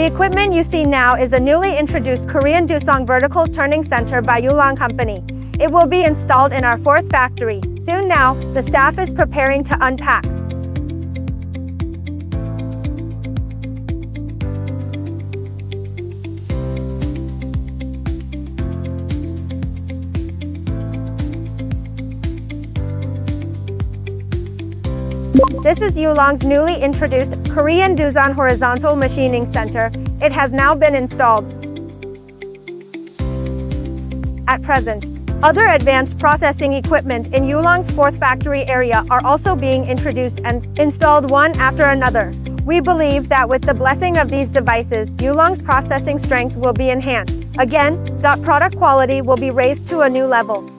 equipment you see now is a newly introduced Korean Doosan vertical turning center by Yulong company. It will be installed in our fourth factory. Soon now, the staff is preparing to unpack. This is Yulong's newly introduced Korean Doosan horizontal machining center. It has now been installed. At present, other advanced processing equipment in Yulong's fourth factory area are also being introduced and installed one after another. We believe that with the blessing of these devices, Yulong's processing strength will be enhanced. Again, product quality will be raised to a new level.